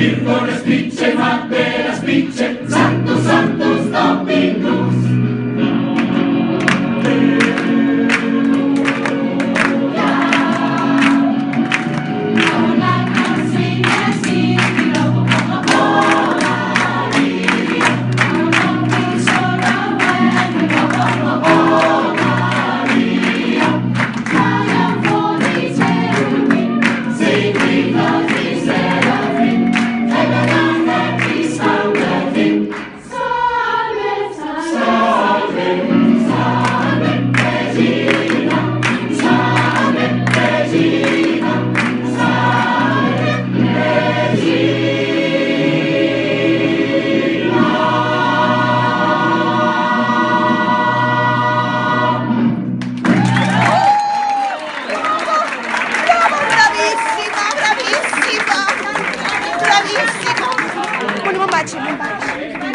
ir con le spicce, ma delle spicce, santo, santo, Dominus. Un bacio, un bacio.